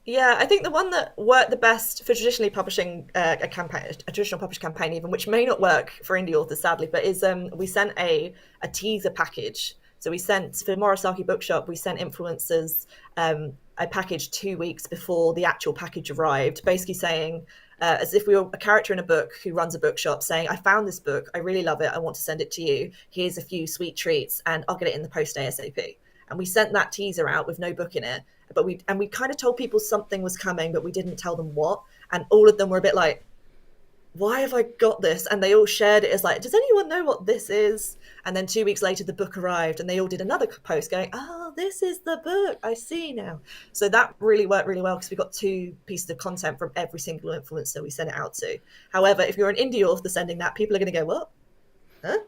Yeah, I think the one that worked the best for traditionally publishing a traditional published campaign, even, which may not work for indie authors, sadly, but is we sent a teaser package. So we sent, for Morosaki Bookshop, we sent influencers a package 2 weeks before the actual package arrived, basically saying, as if we were a character in a book who runs a bookshop, saying, I found this book, I really love it, I want to send it to you. Here's a few sweet treats, and I'll get it in the post ASAP. And we sent that teaser out with no book in it. But we kind of told people something was coming, but we didn't tell them what. And all of them were a bit like, why have I got this? And they all shared it as like, does anyone know what this is? And then 2 weeks later, the book arrived and they all did another post going, oh, this is the book, I see now. So that really worked really well because we got 2 pieces of content from every single influencer we sent it out to. However, if you're an indie author sending that, people are going to go, what? Huh?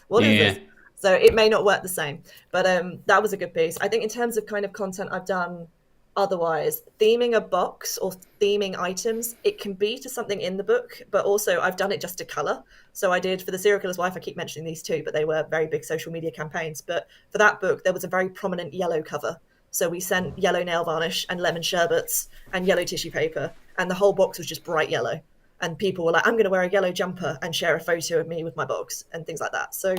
What is this? So it may not work the same, but that was a good piece. I think in terms of kind of content I've done otherwise, theming a box or theming items, it can be to something in the book, but also I've done it just to color. So I did for The Serial Killer's Wife, I keep mentioning these 2, but they were very big social media campaigns. But for that book, there was a very prominent yellow cover. So we sent yellow nail varnish and lemon sherbets and yellow tissue paper, and the whole box was just bright yellow. And people were like, I'm going to wear a yellow jumper and share a photo of me with my box and things like that. So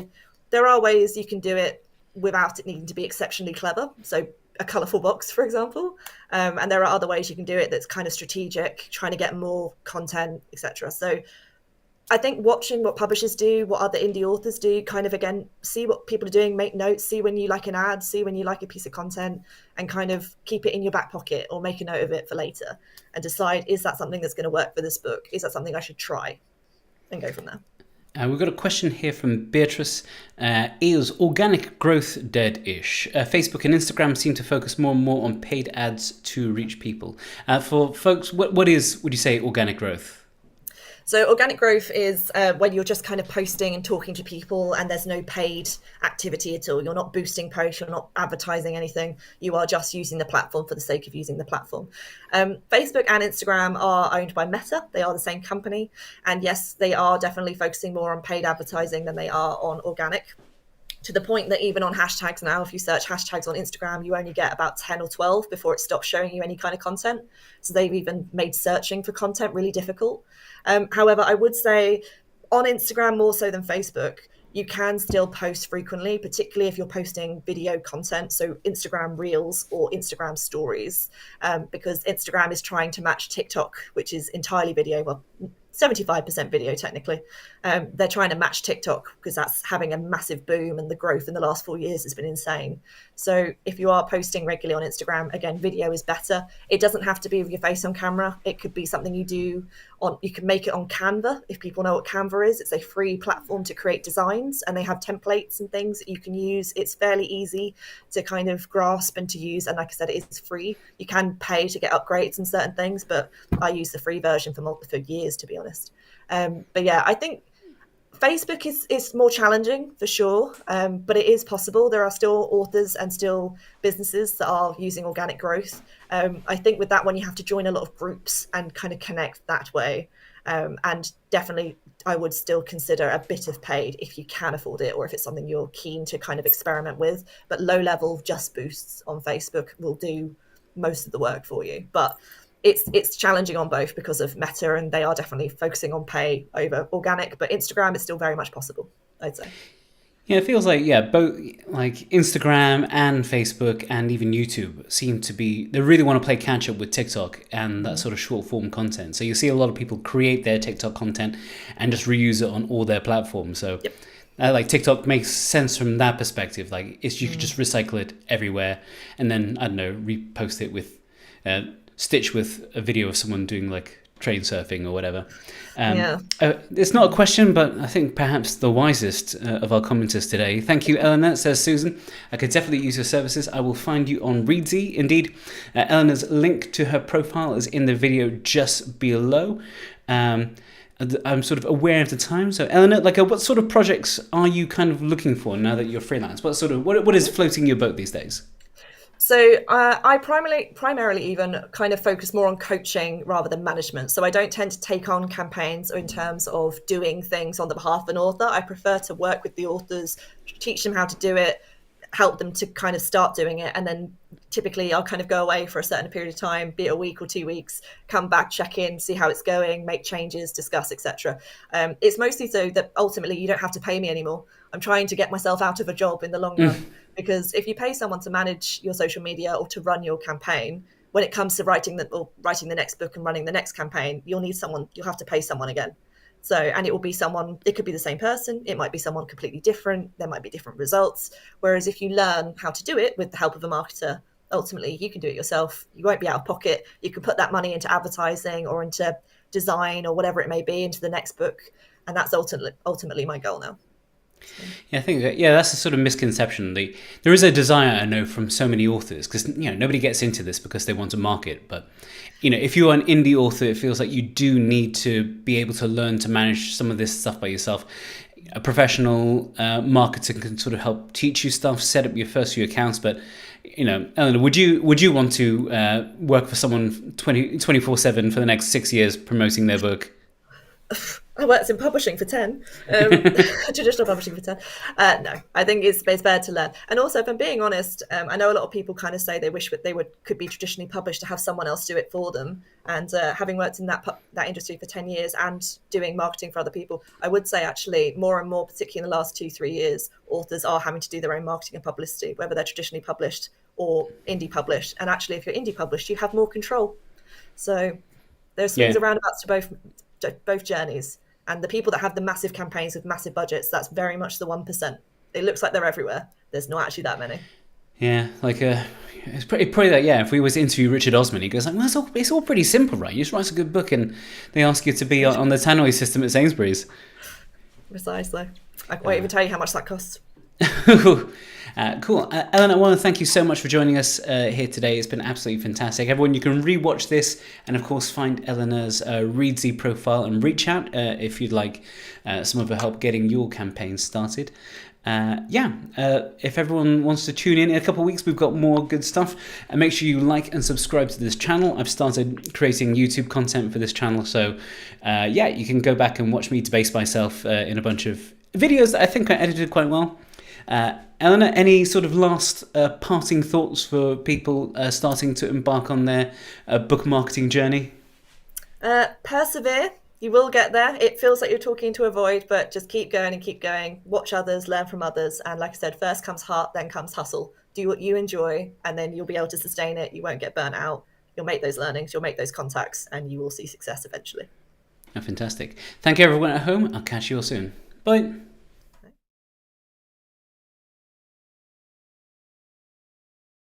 there are ways you can do it without it needing to be exceptionally clever. So a colourful box, for example. And there are other ways you can do it that's kind of strategic, trying to get more content, etc. So I think watching what publishers do, what other indie authors do, kind of, again, see what people are doing, make notes, see when you like an ad, see when you like a piece of content, and kind of keep it in your back pocket or make a note of it for later and decide, is that something that's going to work for this book? Is that something I should try? And go from there. We've got a question here from Beatrice. Is organic growth dead-ish? Facebook and Instagram seem to focus more and more on paid ads to reach people. For folks, what is, would you say, organic growth? So organic growth is when you're just kind of posting and talking to people and there's no paid activity at all. You're not boosting posts, you're not advertising anything. You are just using the platform for the sake of using the platform. Facebook and Instagram are owned by Meta. They are the same company. And yes, they are definitely focusing more on paid advertising than they are on organic. To the point that even on hashtags now, if you search hashtags on Instagram, you only get about 10 or 12 before it stops showing you any kind of content. So they've even made searching for content really difficult. However, I would say on Instagram more so than Facebook, you can still post frequently, particularly if you're posting video content, so Instagram Reels or Instagram Stories, because Instagram is trying to match TikTok, which is entirely video, well, 75% video technically. They're trying to match TikTok because that's having a massive boom and the growth in the last 4 years has been insane. So if you are posting regularly on Instagram, again, video is better. It doesn't have to be with your face on camera. It could be something you do on, you can make it on Canva. If people know what Canva is, it's a free platform to create designs and they have templates and things that you can use. It's fairly easy to kind of grasp and to use. And like I said, it is free. You can pay to get upgrades and certain things, but I use the free version for years, to be honest. But yeah, I think Facebook is more challenging for sure, but it is possible. There are still authors and still businesses that are using organic growth. I think with that one, you have to join a lot of groups and kind of connect that way. And definitely, I would still consider a bit of paid if you can afford it, or if it's something you're keen to kind of experiment with. But low level just boosts on Facebook will do most of the work for you. But it's challenging on both because of Meta, and they are definitely focusing on pay over organic, but Instagram is still very much possible, I'd say. Yeah, it feels like, both like Instagram and Facebook and even YouTube seem to be, they really want to play catch up with TikTok and that sort of short form content. So you see a lot of people create their TikTok content and just reuse it on all their platforms. So yep. Like TikTok makes sense from that perspective. Like you could just recycle it everywhere and then, I don't know, repost it with, stitch with a video of someone doing like train surfing or whatever. Yeah. It's not a question, but I think perhaps the wisest of our commenters today. Thank you, Eleanor, says Susan. I could definitely use your services. I will find you on Reedsy. Indeed, Eleanor's link to her profile is in the video just below. I'm sort of aware of the time. So, Eleanor, what sort of projects are you kind of looking for now that you're freelance? What is floating your boat these days? So I primarily even kind of focus more on coaching rather than management. So I don't tend to take on campaigns in terms of doing things on the behalf of an author. I prefer to work with the authors, teach them how to do it, help them to kind of start doing it. And then typically I'll kind of go away for a certain period of time, be it a week or 2 weeks, come back, check in, see how it's going, make changes, discuss, etc. It's mostly so that ultimately you don't have to pay me anymore. I'm trying to get myself out of a job in the long run, because if you pay someone to manage your social media or to run your campaign, when it comes to writing the next book and running the next campaign, you'll have to pay someone again. So, and it will be someone, it could be the same person, it might be someone completely different, there might be different results. Whereas if you learn how to do it with the help of a marketer, ultimately you can do it yourself. You won't be out of pocket. You can put that money into advertising or into design or whatever it may be, into the next book. And that's ultimately my goal now. Yeah, I think that's a sort of misconception. There is a desire, I know, from so many authors, because nobody gets into this because they want to market. But if you're an indie author, it feels like you do need to be able to learn to manage some of this stuff by yourself. A professional marketer can sort of help teach you stuff, set up your first few accounts. But Eleanor, would you want to work for someone 24/7 for the next 6 years promoting their book? I worked in publishing for 10, traditional publishing for 10. No, I think it's better to learn. And also, if I'm being honest, I know a lot of people kind of say they wish that they could be traditionally published to have someone else do it for them. And having worked in that industry for 10 years and doing marketing for other people, I would say actually more and more, particularly in the last 2-3 years, authors are having to do their own marketing and publicity, whether they're traditionally published or indie published. And actually, if you're indie published, you have more control. So there's swings and roundabouts to both journeys. And the people that have the massive campaigns with massive budgets, that's very much the 1%. It looks like they're everywhere. There's not actually that many. Yeah, it's probably that. Yeah, if we was to interview Richard Osman, he goes like, "Well, it's all pretty simple, right? You just write a good book, and they ask you to be on the tannoy system at Sainsbury's." Precisely. I won't even tell you how much that costs. Cool. Eleanor, I want to thank you so much for joining us here today. It's been absolutely fantastic. Everyone, you can rewatch this and, of course, find Eleanor's Reedsy profile and reach out if you'd like some of her help getting your campaign started. If everyone wants to tune in a couple of weeks, we've got more good stuff. And make sure you like and subscribe to this channel. I've started creating YouTube content for this channel. So, you can go back and watch me debase myself in a bunch of videos that I think I edited quite well. Eleanor, any sort of last parting thoughts for people starting to embark on their book marketing journey? Persevere. You will get there. It feels like you're talking to a void, but just keep going and keep going. Watch others, learn from others. And like I said, first comes heart, then comes hustle. Do what you enjoy, and then you'll be able to sustain it. You won't get burnt out. You'll make those learnings, you'll make those contacts, and you will see success eventually. Oh, fantastic. Thank you, everyone at home. I'll catch you all soon. Bye.